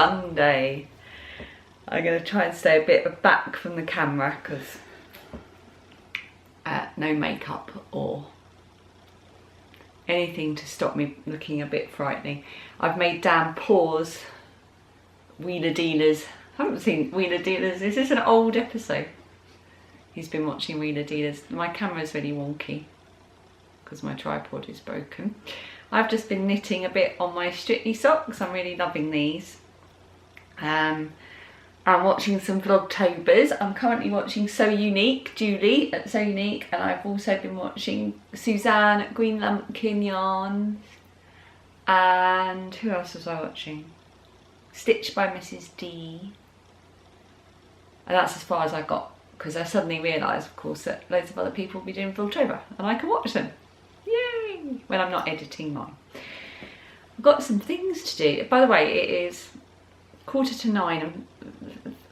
Sunday. I'm going to try and stay a bit back from the camera because no makeup or anything to stop me looking a bit frightening. I've made Dan pause Wheeler Dealers. I haven't seen Wheeler Dealers. Is this an old episode? He's been watching Wheeler Dealers. My camera's really wonky because my tripod is broken. I've just been knitting a bit on my Strictly socks. I'm really loving these. I'm watching some Vlogtobers. I'm currently watching So Unique, Julie at So Unique, and I've also been watching Suzanne at Green Lumpkin Yarns. And who else was I watching? Stitched by Mrs. D. And that's as far as I got, because I suddenly realised, of course, that loads of other people will be doing Vlogtober and I can watch them. Yay! When I'm not editing mine. I've got some things to do. By the way, it is 9:15. And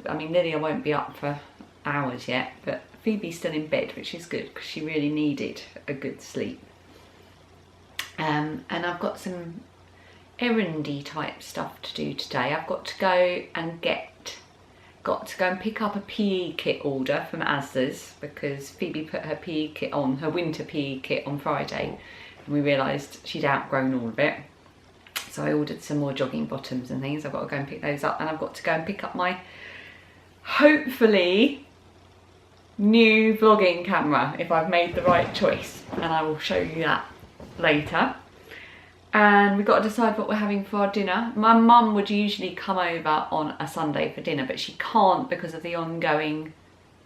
I mean, Lydia won't be up for hours yet, but Phoebe's still in bed, which is good because she really needed a good sleep. And I've got some errandy type stuff to do today. I've got to go and pick up a PE kit order from Asda's because Phoebe put her PE kit on, her winter PE kit on Friday, and we realised she'd outgrown all of it. So I ordered some more jogging bottoms and things. I've got to go and pick those up, and I've got to go and pick up my hopefully new vlogging camera if I've made the right choice, and I will show you that later. And we've got to decide what we're having for our dinner. My mum would usually come over on a Sunday for dinner, but she can't because of the ongoing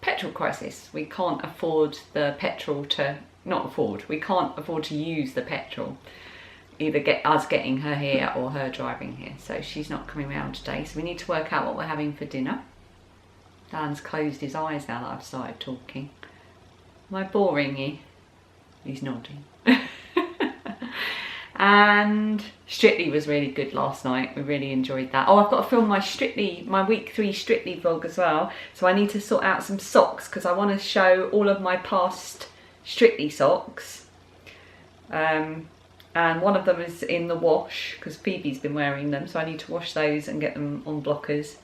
petrol crisis. We can't afford the petrol to, we can't afford to use the petrol. Either getting her here or her driving here. So she's not coming round today. So we need to work out what we're having for dinner. Dan's closed his eyes now that I've started talking. Am I boring you? He's nodding. And Strictly was really good last night. We really enjoyed that. Oh, I've got to film my week 3 Strictly vlog as well. So I need to sort out some socks because I want to show all of my past Strictly socks. And one of them is in the wash because Phoebe's been wearing them. So I need to wash those and get them on blockers.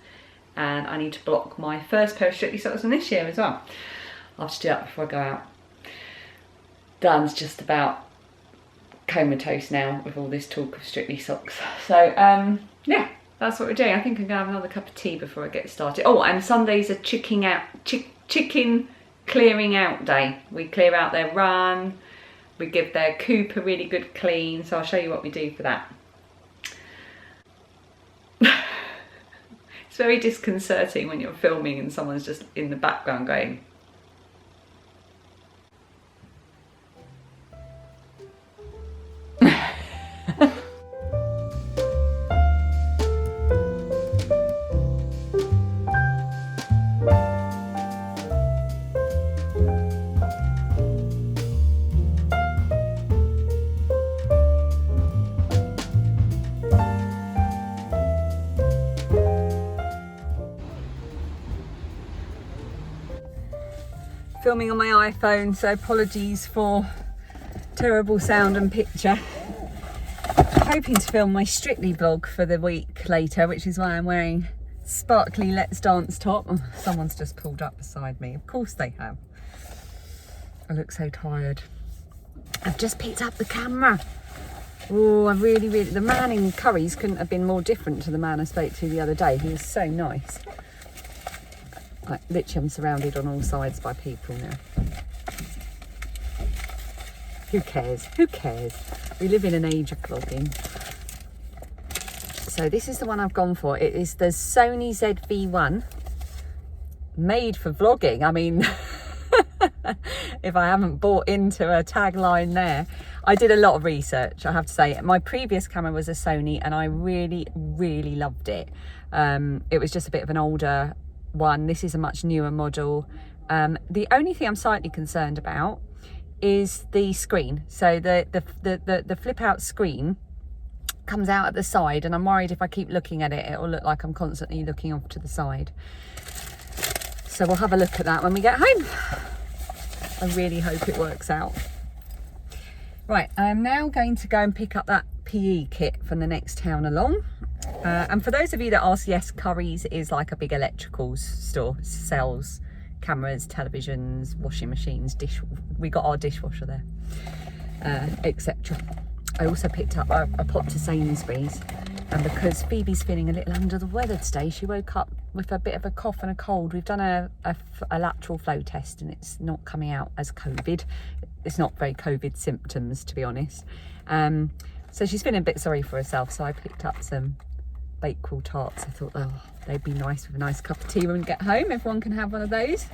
And I need to block my first pair of Strictly socks from this year as well. I'll have to do that before I go out. Dan's just about comatose now with all this talk of Strictly socks. So yeah, that's what we're doing. I think I'm gonna have another cup of tea before I get started. Oh, and Sunday's a chicken clearing out day. We clear out their run, we give their coop a really good clean, so I'll show you what we do for that. It's very disconcerting when you're filming and someone's just in the background going filming on my iPhone, so apologies for terrible sound and picture. Hoping to film my Strictly vlog for the week later, which is why I'm wearing sparkly Let's Dance top. Oh, someone's just pulled up beside me. Of course they have. I look so tired. I've just picked up the camera. Oh, I really, the man in Curry's couldn't have been more different to the man I spoke to the other day. He was so nice. Like, literally, I'm surrounded on all sides by people now. Who cares? Who cares? We live in an age of vlogging. So this is the one I've gone for. It is the Sony ZV-1, made for vlogging. I mean, if I haven't bought into a tagline there. I did a lot of research, I have to say. My previous camera was a Sony and I really, really loved it. It was just a bit of an older one. This is a much newer model. The only thing I'm slightly concerned about is the screen. So the flip out screen comes out at the side, and I'm worried if I keep looking at it, it'll look like I'm constantly looking off to the side. So we'll have a look at that when we get home. I really hope it works out. Right, I'm now going to go and pick up that PE kit from the next town along. And for those of you that ask, yes, Curry's is like a big electricals store, sells cameras, televisions, washing machines, we got our dishwasher there, etc. I also picked up, I popped to Sainsbury's, and because Phoebe's feeling a little under the weather today, she woke up with a bit of a cough and a cold. We've done a lateral flow test and it's not coming out as COVID. It's not very COVID symptoms, to be honest. So she's feeling a bit sorry for herself, so I picked up some bakewell tarts. I thought, oh, they'd be nice with a nice cup of tea when we get home. Everyone can have one of those.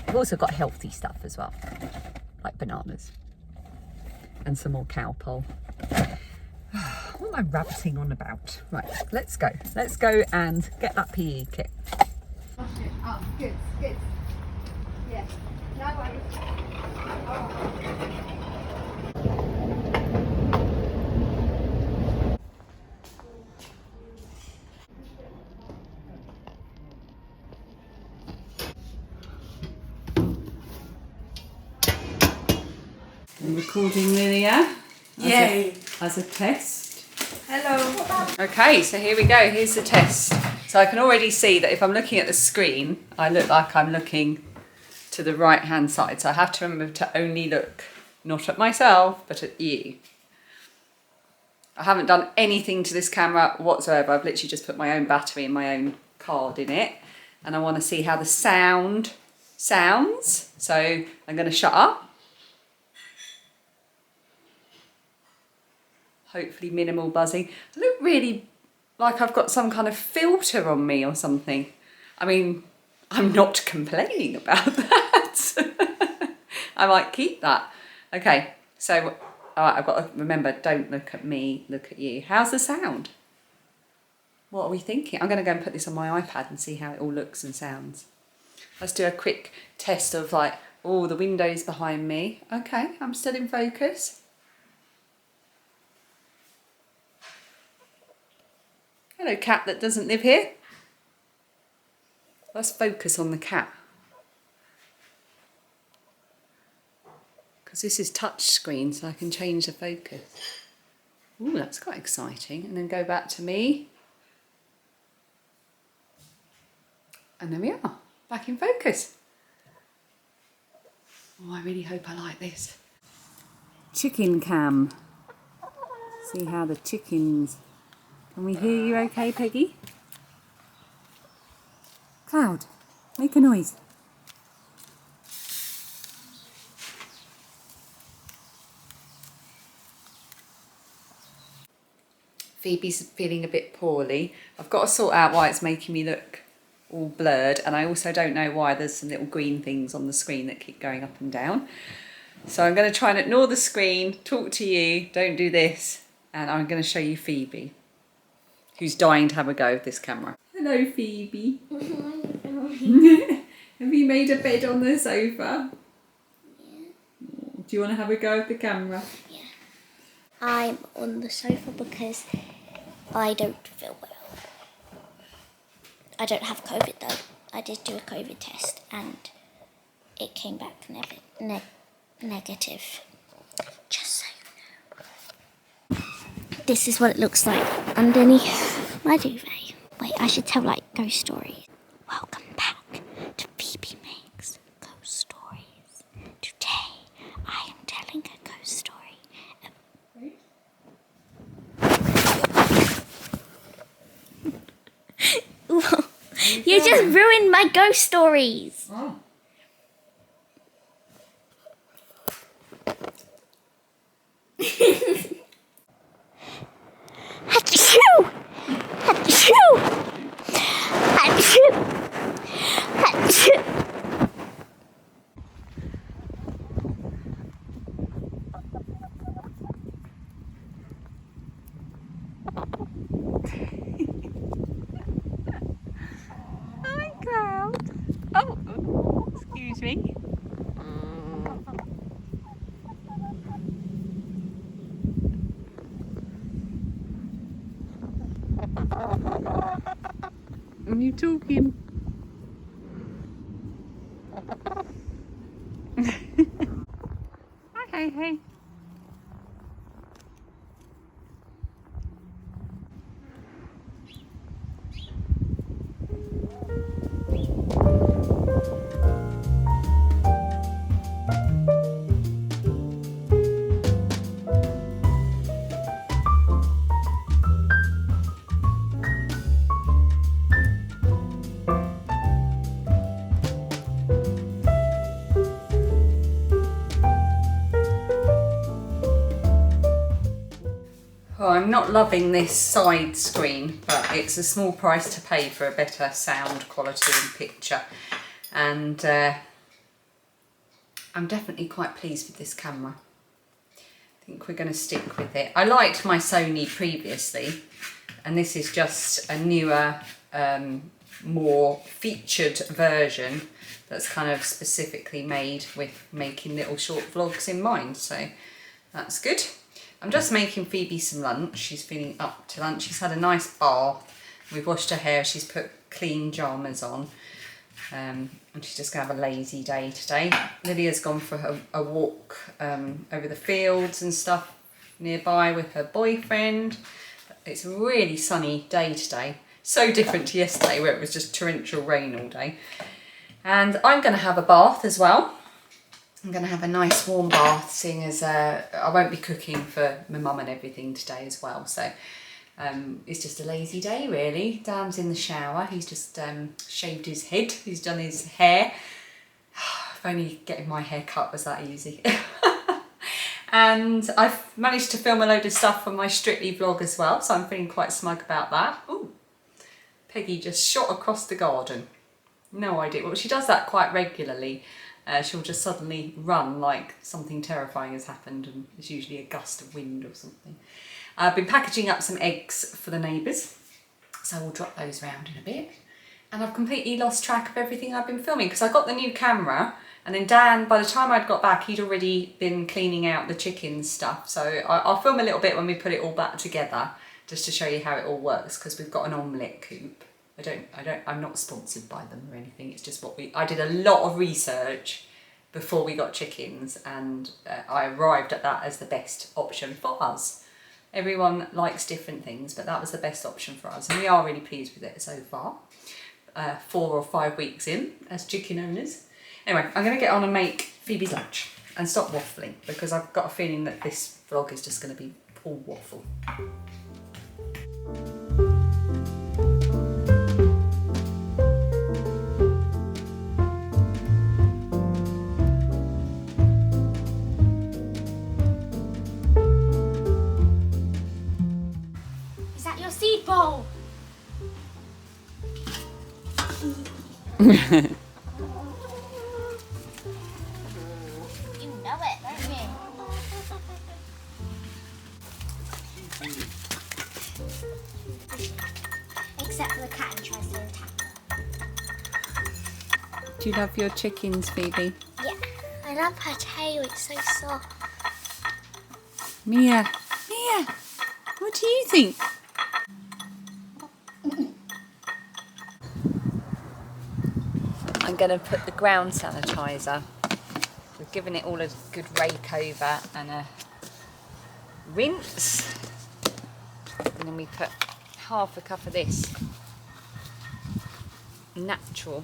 I've also got healthy stuff as well, like bananas and some more cowpole. What am I rabbiting on about? Right, let's go and get that PE kit. Oh, good. Yeah, no worries. I'm recording Lilia. Yay! As a test. Hello. Okay, so here we go. Here's the test. So I can already see that if I'm looking at the screen, I look like I'm looking to the right hand side. So I have to remember to only look not at myself, but at you. I haven't done anything to this camera whatsoever. I've literally just put my own battery and my own card in it. And I want to see how the sound sounds. So I'm going to shut up. Hopefully minimal buzzing. I look really like I've got some kind of filter on me or something. I mean, I'm not complaining about that. I might keep that. Okay, so I've got to remember, don't look at me, look at you. How's the sound? What are we thinking? I'm going to go and put this on my iPad and see how it all looks and sounds. Let's do a quick test of like, oh, the window's behind me. Okay, I'm still in focus. Hello, cat that doesn't live here. Let's focus on the cat. Because this is touch screen, so I can change the focus. Ooh, that's quite exciting. And then go back to me. And there we are, back in focus. Oh, I really hope I like this. Chicken cam. See how the chickens... Can we hear you okay, Peggy? Cloud, make a noise. Phoebe's feeling a bit poorly. I've got to sort out why it's making me look all blurred, and I also don't know why there's some little green things on the screen that keep going up and down. So I'm going to try and ignore the screen, talk to you, don't do this, and I'm going to show you Phoebe, who's dying to have a go with this camera. Hello, Phoebe. Have you made a bed on the sofa? Yeah. Do you want to have a go with the camera? Yeah. I'm on the sofa because I don't feel well. I don't have COVID though. I did do a COVID test and it came back negative. Just so you know. This is what it looks like underneath my duvet. Wait, I should tell like ghost stories. Welcome back to Phoebe Makes Ghost Stories. Today I am telling a ghost story. You just ruined my ghost stories. Oh. Achoo! Achoo! Achoo! Achoo! Hi, Cloud. Oh, excuse me. Are you talking? Hi, hey. Well, I'm not loving this side screen, but it's a small price to pay for a better sound quality and picture. And I'm definitely quite pleased with this camera. I think we're going to stick with it. I liked my Sony previously, and this is just a newer, more featured version that's kind of specifically made with making little short vlogs in mind, so that's good. I'm just making Phoebe some lunch. She's feeling up to lunch. She's had a nice bath. We've washed her hair. She's put clean pyjamas on. And she's just going to have a lazy day today. Lydia's gone for a walk over the fields and stuff nearby with her boyfriend. It's a really sunny day today. So different to yesterday where it was just torrential rain all day. And I'm going to have a bath as well. I'm going to have a nice warm bath, seeing as I won't be cooking for my mum and everything today as well. So it's just a lazy day really. Dan's in the shower. He's just shaved his head. He's done his hair. If only getting my hair cut was that easy. And I've managed to film a load of stuff for my Strictly vlog as well. So I'm feeling quite smug about that. Ooh, Peggy just shot across the garden. No idea. Well, she does that quite regularly. She'll just suddenly run like something terrifying has happened, and there's usually a gust of wind or something. I've been packaging up some eggs for the neighbours, so we'll drop those round in a bit. And I've completely lost track of everything I've been filming because I got the new camera, and then Dan, by the time I'd got back, he'd already been cleaning out the chicken stuff. So I'll film a little bit when we put it all back together, just to show you how it all works, because we've got an Omlet coop. I'm not sponsored by them or anything. It's just I did a lot of research before we got chickens, and I arrived at that as the best option for us. Everyone likes different things, but that was the best option for us, and we are really pleased with it so far. 4 or 5 weeks in as chicken owners. Anyway, I'm going to get on and make Phoebe's lunch and stop waffling, because I've got a feeling that this vlog is just going to be all waffle. Seed bowl. You know it, don't you? Except for the cat who tries to attack her. Do you love your chickens, Phoebe? Yeah, I love her tail. It's so soft. Mia, what do you think? I'm going to put the ground sanitizer. We've given it all a good rake over and a rinse. And then we put half a cup of this natural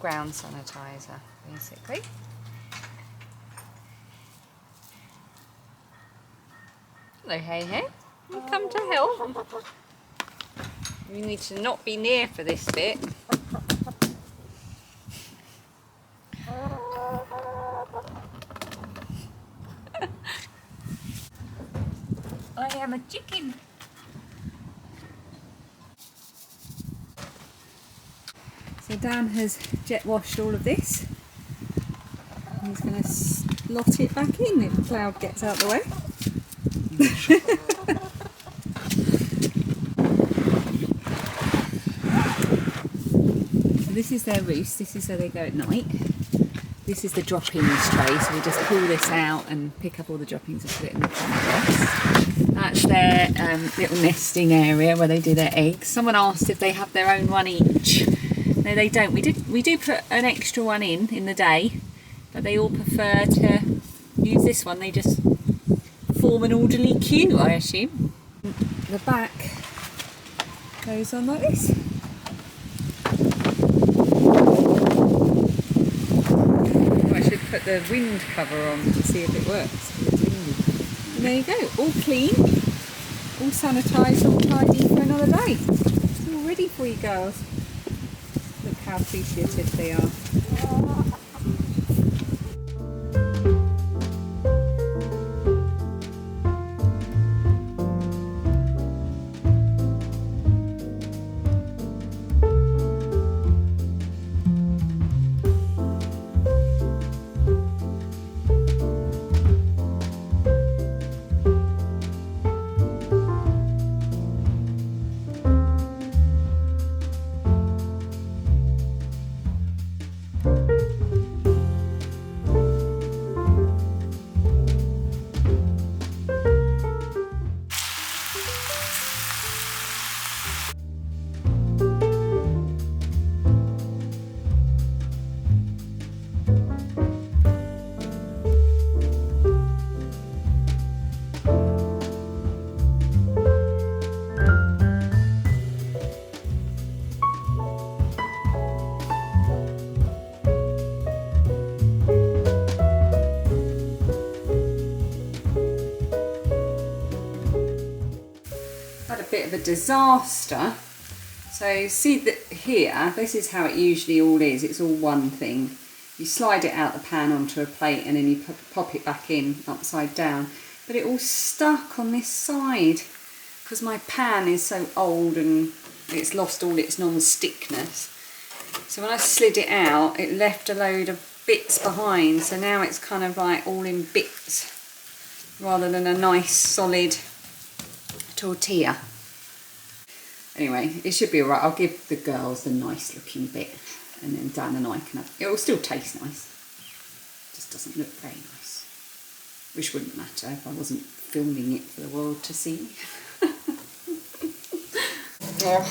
ground sanitizer, basically. Hello, hey. You come to help. You need to not be near for this bit. I am a chicken. So Dan has jet washed all of this. He's going to slot it back in if the cloud gets out the way. This is their roost, this is where they go at night. This is the droppings tray, so we just pull this out and pick up all the droppings and put it in the compost. That's their little nesting area where they do their eggs. Someone asked if they have their own one each. No, they don't. We do put an extra one in the day, but they all prefer to use this one. They just form an orderly queue, I assume. The back goes on like this. Put the wind cover on to see if it works. And there you go, all clean, all sanitised, all tidy for another day. It's all ready for you girls. Look how appreciative they are. of a disaster. So see that here, this is how it usually all is. It's all one thing. You slide it out the pan onto a plate and then you pop it back in upside down. But it all stuck on this side because my pan is so old and it's lost all its non-stickness. So when I slid it out, it left a load of bits behind. So now it's kind of like all in bits rather than a nice solid tortilla. Anyway, it should be alright. I'll give the girls the nice looking bit and then Dan and I can have it. Will still taste nice. Just doesn't look very nice. Which wouldn't matter if I wasn't filming it for the world to see. Oh.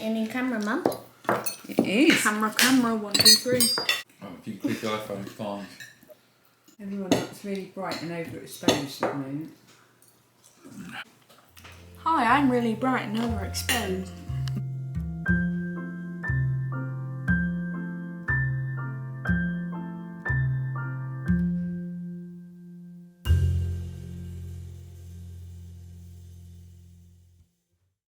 Any camera, Mum? It is. Camera, 1, 2, 3. Oh, if you click iPhone, it's fine. Everyone looks really bright and overexposed at the moment. Hi, I'm really bright and overexposed.